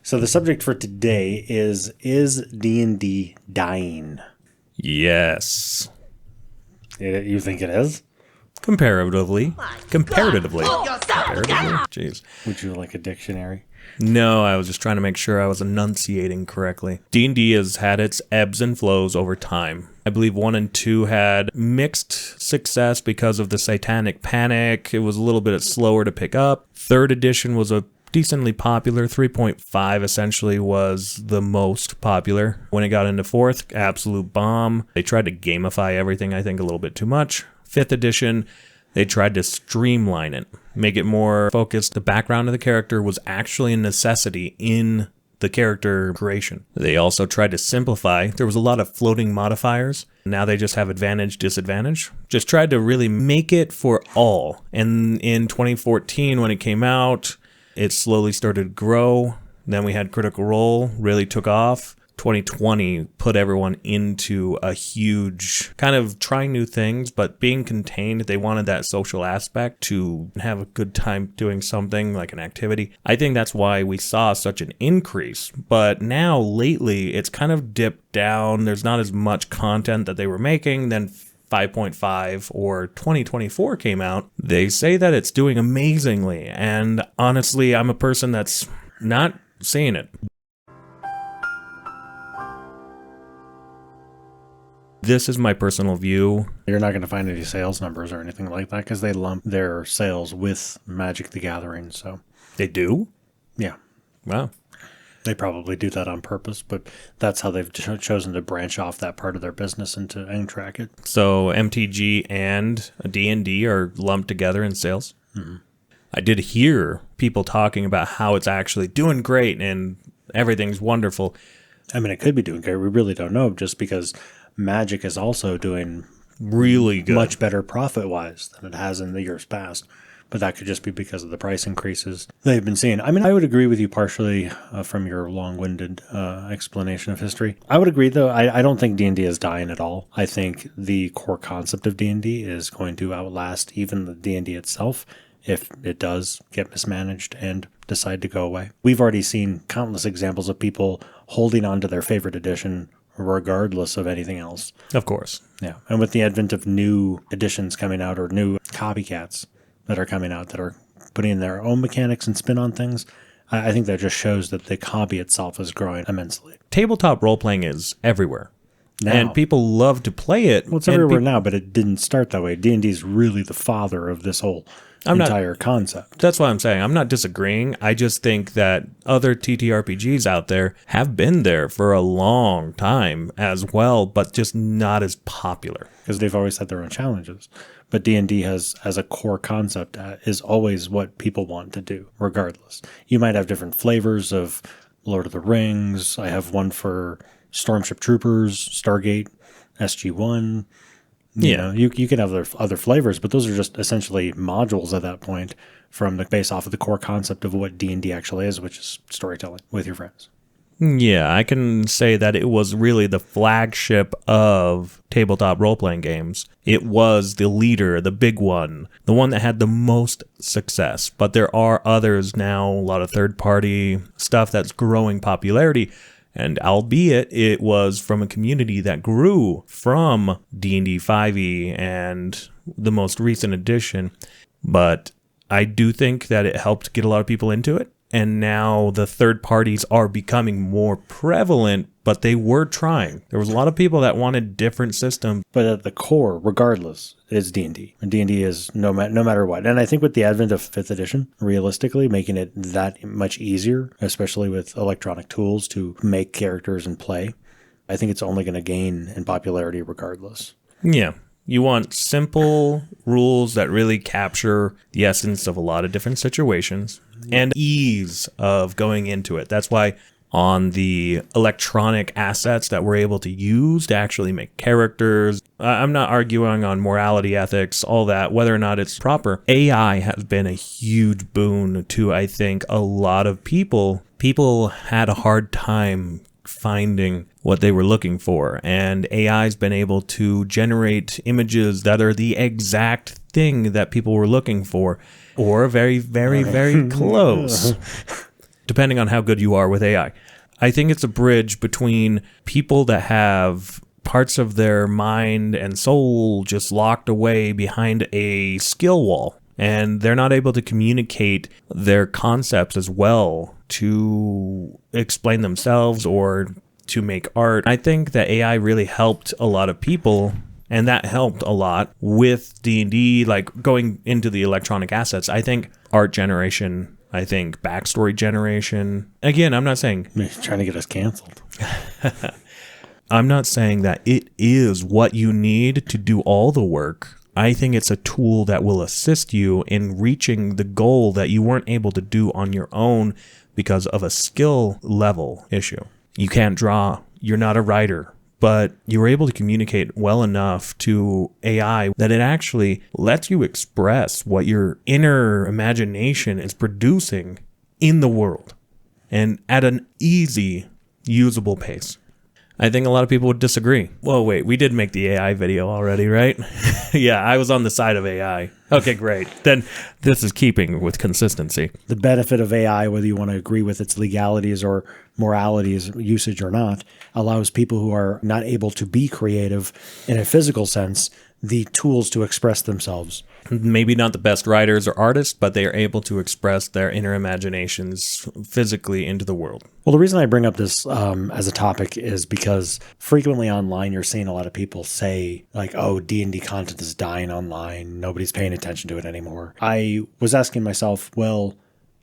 So the subject for today is D&D dying? Yes. You think it is? Comparatively. Comparatively. Jeez. Would you like a dictionary? No, I was just trying to make sure I was enunciating correctly. D&D has had its ebbs and flows over time. I believe 1 and 2 had mixed success because of the Satanic Panic. It was a little bit slower to pick up. 3rd edition was a decently popular. 3.5 essentially was the most popular. When it got into 4th, absolute bomb. They tried to gamify everything, I think, a little bit too much. 5th edition, they tried to streamline it, make it more focused. The background of the character was actually a necessity in the character creation. They also tried to simplify. There was a lot of floating modifiers. Now they just have advantage, disadvantage. Just tried to really make it for all. And in 2014, when it came out, it slowly started to grow. Then we had Critical Role, really took off. 2020 put everyone into a huge kind of trying new things, but being contained. They wanted that social aspect to have a good time doing something like an activity. I think that's why we saw such an increase. But now lately it's kind of dipped down. There's not as much content that they were making. Then 5.5 or 2024 came out. They say that it's doing amazingly. And honestly, I'm a person that's not seeing it. This is my personal view. You're not going to find any sales numbers or anything like that because they lump their sales with Magic the Gathering. So They do? yeah, Wow. they probably do that on purpose, but that's how they've chosen to branch off that part of their business and track it. So MTG and D&D are lumped together in sales. Mm-hmm. I did hear people talking about how it's actually doing great and everything's wonderful. I mean, it could be doing great. We really don't know just because Magic is also doing Really good. much better profit-wise than it has in the years past. But that could just be because of the price increases they've been seeing. I mean, I would agree with you partially from your long-winded explanation of history. I would agree, though. I don't think D&D is dying at all. I think the core concept of D&D is going to outlast even the D&D itself if it does get mismanaged and decide to go away. We've already seen countless examples of people holding on to their favorite edition regardless of anything else. Of course. Yeah. And with the advent of new editions coming out or new copycats that are coming out that are putting their own mechanics and spin on things, I think that just shows that the hobby itself is growing immensely. Tabletop role-playing is everywhere. Now, And people love to play it. well, it's And everywhere now, but it didn't start that way. D&D is really the father of this whole entire concept. That's what I'm saying. I'm not disagreeing. I just think that other TTRPGs out there have been there for a long time as well, but just not as popular. Because they've always had their own challenges. But D&D has, as a core concept, is always what people want to do, regardless. You might have different flavors of Lord of the Rings. I have one for Stormship Troopers, Stargate, SG-1. You know, you can have other flavors, but those are just essentially modules at that point from the base off of the core concept of what D&D actually is, which is storytelling with your friends. Yeah, I can say that it was really the flagship of tabletop role-playing games. It was the leader, the big one, the one that had the most success. But there are others now, a lot of third-party stuff that's growing popularity. And albeit it was from a community that grew from D&D 5e and the most recent edition, but I do think that it helped get a lot of people into it. And now the third parties are becoming more prevalent, but they were trying. There was a lot of people that wanted different systems. But at the core, regardless, is D&D. And D&D is no matter what. And I think with the advent of 5th edition, realistically, making it that much easier, especially with electronic tools to make characters and play, I think it's only going to gain in popularity regardless. Yeah. You want simple rules that really capture the essence of a lot of different situations and ease of going into it. That's why on the electronic assets that we're able to use to actually make characters, I'm not arguing on morality, ethics, all that, whether or not it's proper. AI has been a huge boon to, I think, a lot of people. People had a hard time finding what they were looking for, and AI's been able to generate images that are the exact thing that people were looking for, or very, very, very close. depending on how good you are with AI. I think it's a bridge between people that have parts of their mind and soul just locked away behind a skill wall, and they're not able to communicate their concepts as well to explain themselves or to make art. I think that AI really helped a lot of people, and that helped a lot with D&D, like going into the electronic assets. I think art generation, I think backstory generation. Again, I'm not saying... You're trying to get us canceled. I'm not saying that it is what you need to do all the work. I think it's a tool that will assist you in reaching the goal that you weren't able to do on your own because of a skill level issue. You can't draw, you're not a writer, but you were able to communicate well enough to AI that it actually lets you express what your inner imagination is producing in the world, and at an easy, usable pace. I think a lot of people would disagree. Well, wait, we did make the AI video already, right? Yeah, I was on the side of AI. Okay, great. Then this is keeping with consistency. The benefit of AI, whether you want to agree with its legalities or moralities, usage or not, allows people who are not able to be creative in a physical sense the tools to express themselves. Maybe not the best writers or artists, but they are able to express their inner imaginations physically into the world. Well, the reason I bring up this as a topic is because frequently online you're seeing a lot of people say like, oh, D&D content is dying online. Nobody's paying attention to it anymore. I was asking myself, well,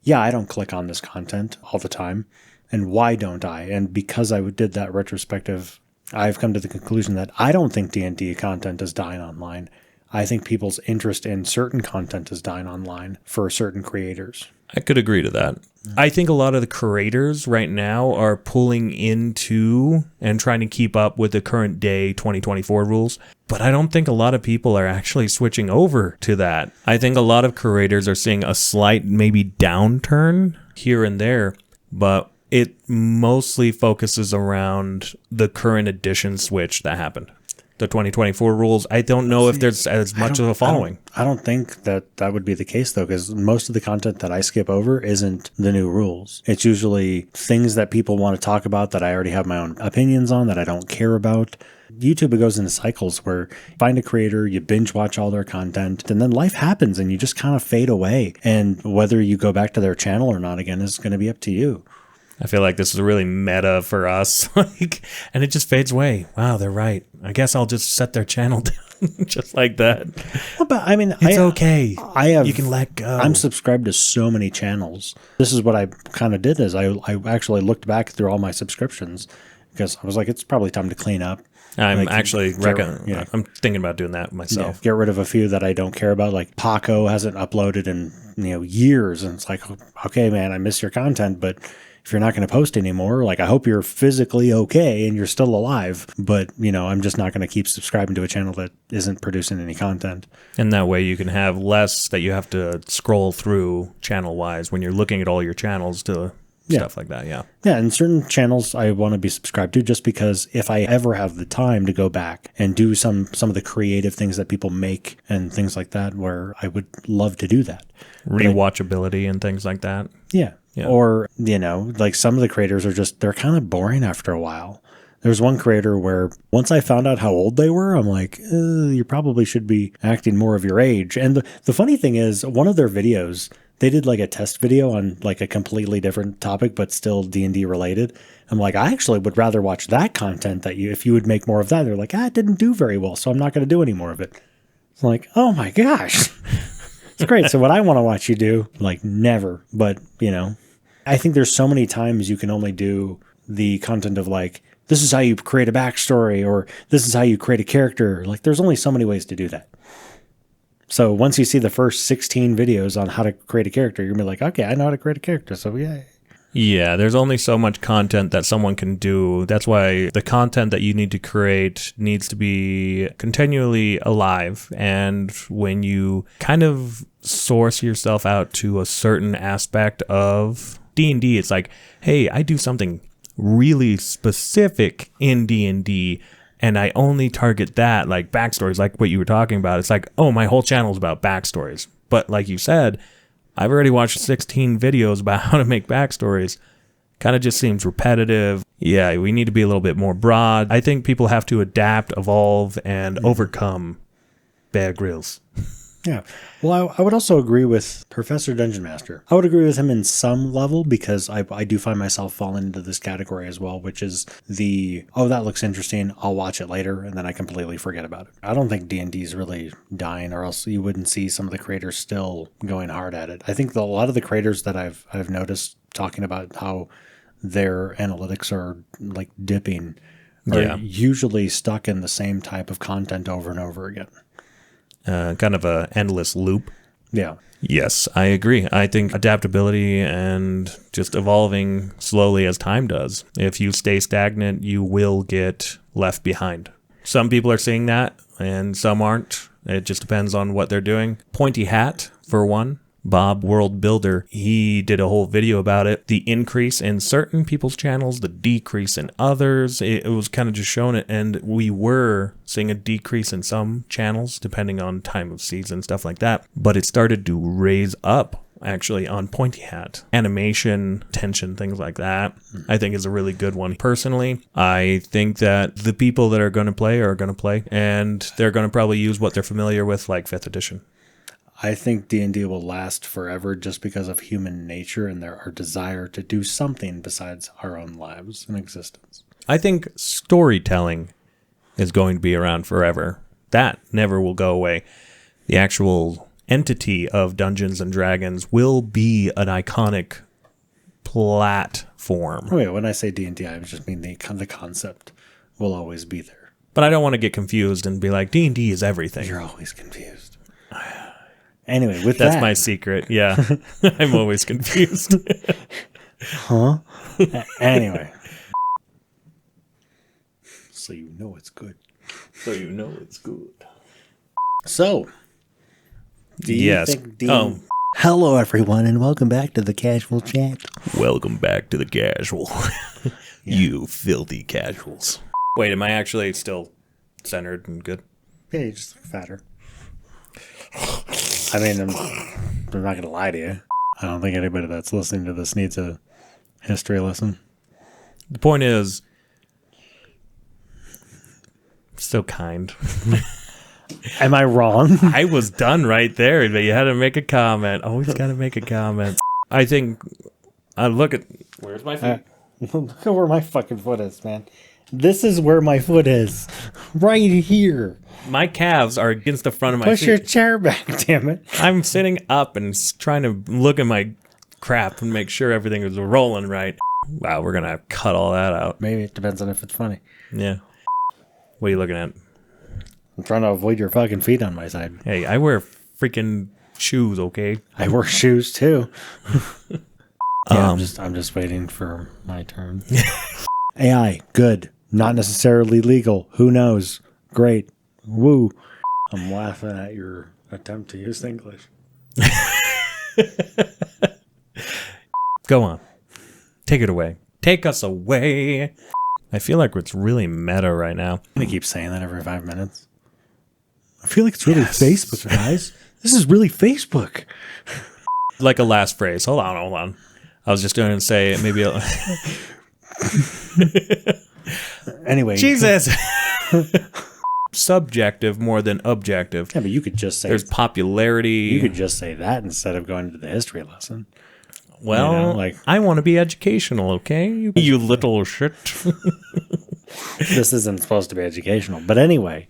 yeah, I don't click on this content all the time. And why don't I? And because I did that retrospective, I've come to the conclusion that I don't think D&D content is dying online. I think people's interest in certain content is dying online for certain creators. I could agree to that. I think a lot of the creators right now are pulling into and trying to keep up with the current day 2024 rules, but I don't think a lot of people are actually switching over to that. I think a lot of creators are seeing a slight maybe downturn here and there, but it mostly focuses around the current edition switch that happened. The 2024 rules, I don't know if there's as much of a following. I don't think that would be the case, though, because most of the content that I skip over isn't the new rules. It's usually things that people want to talk about that I already have my own opinions on that I don't care about. YouTube, it goes into cycles where you find a creator, you binge watch all their content, and then life happens and you just kind of fade away. And whether you go back to their channel or not again is going to be up to you. I feel like this is really meta for us, and it just fades away. Wow, they're right. I guess I'll just set their channel down just like that. Well, but I mean, it's okay. You can let go. I'm subscribed to so many channels. This is what I kind of did is I actually looked back through all my subscriptions because I was like, it's probably time to clean up. I'm actually I'm thinking about doing that myself. Yeah, get rid of a few that I don't care about. Like Paco hasn't uploaded in years, and it's like, okay, man, I miss your content, but if you're not going to post anymore, like I hope you're physically okay and you're still alive, but I'm just not going to keep subscribing to a channel that isn't producing any content. And that way you can have less that you have to scroll through channel wise when you're looking at all your channels to stuff like that. Yeah. Yeah. And certain channels I want to be subscribed to just because if I ever have the time to go back and do some of the creative things that people make and things like that, where I would love to do that. Rewatchability and things like that. Yeah. Yeah. Or, like some of the creators they're kind of boring after a while. There's one creator where once I found out how old they were, I'm like, you probably should be acting more of your age. And the funny thing is, one of their videos, they did like a test video on like a completely different topic, but still D&D related. I'm like, I actually would rather watch that content if you would make more of that. They're like, it didn't do very well, so I'm not going to do any more of it. It's like, oh my gosh. It's great. So what I want to watch you do, like never, but I think there's so many times you can only do the content of like, this is how you create a backstory or this is how you create a character. Like there's only so many ways to do that. So once you see the first 16 videos on how to create a character, you're going to be like, okay, I know how to create a character. So yeah. Yeah, there's only so much content that someone can do. That's why the content that you need to create needs to be continually alive. And when you kind of source yourself out to a certain aspect of D&D, it's like, hey, I do something really specific in D&D and I only target that, like backstories, like what you were talking about. It's like, oh, my whole channel is about backstories. But like you said, I've already watched 16 videos about how to make backstories. Kind of just seems repetitive. Yeah, we need to be a little bit more broad. I think people have to adapt, evolve, and overcome Bear Grylls. Yeah. Well, I would also agree with Professor Dungeon Master. I would agree with him in some level because I do find myself falling into this category as well, which is that looks interesting, I'll watch it later, and then I completely forget about it. I don't think D&D is really dying, or else you wouldn't see some of the creators still going hard at it. I think a lot of the creators that I've noticed talking about how their analytics are like dipping are usually stuck in the same type of content over and over again. Kind of a endless loop. Yeah. Yes, I agree. I think adaptability and just evolving slowly as time does. If you stay stagnant, you will get left behind. Some people are seeing that and some aren't. It just depends on what they're doing. Pointy Hat, for one. Bob World Builder, he did a whole video about it. The increase in certain people's channels, the decrease in others. It was kind of just showing it, and we were seeing a decrease in some channels depending on time of season, stuff like that. But it started to raise up actually on Pointy Hat. Animation, tension, things like that, I think is a really good one. Personally, I think that the people that are going to play are going to play, and they're going to probably use what they're familiar with, like 5th edition. I think D&D will last forever just because of human nature and our desire to do something besides our own lives and existence. I think storytelling is going to be around forever. That never will go away. The actual entity of Dungeons and Dragons will be an iconic platform. Wait, when I say D&D, I just mean the concept will always be there. But I don't want to get confused and be like, D&D is everything. You're always confused. Anyway, That's my secret. Yeah. I'm always confused. Huh? Anyway. So you know it's good. So, do you think Hello, everyone, and welcome back to the Casual Chat. Welcome back to the casual. You filthy casuals. Wait, am I actually still centered and good? Yeah, you're just fatter. I mean, I'm not going to lie to you. I don't think anybody that's listening to this needs a history lesson. The point is, so kind. Am I wrong? I was done right there, but you had to make a comment. Always got to make a comment. I think, look at, where's my feet? Look at where my fucking foot is, man. This is where my foot is. Right here. My calves are against the front of my feet. Push your chair back, damn it. I'm sitting up and trying to look at my crap and make sure everything is rolling right. Wow, we're going to cut all that out. Maybe it depends on if it's funny. Yeah. What are you looking at? I'm trying to avoid your fucking feet on my side. Hey, I wear freaking shoes, okay? I wear shoes too. Yeah, I'm just waiting for my turn. AI, good. Not necessarily legal. Who knows? Great. Woo. I'm laughing at your attempt to use English. Go on. Take it away. Take us away. I feel like it's really meta right now. I'm going to keep saying that every 5 minutes. I feel like it's really Facebook, guys. This is really Facebook. Like a last phrase. Hold on. I was just going to say maybe... Anyway. Jesus. Subjective more than objective. Yeah, but you could just say... There's popularity. You could just say that instead of going to the history lesson. Well, I want to be educational, okay? You little shit. This isn't supposed to be educational. But anyway,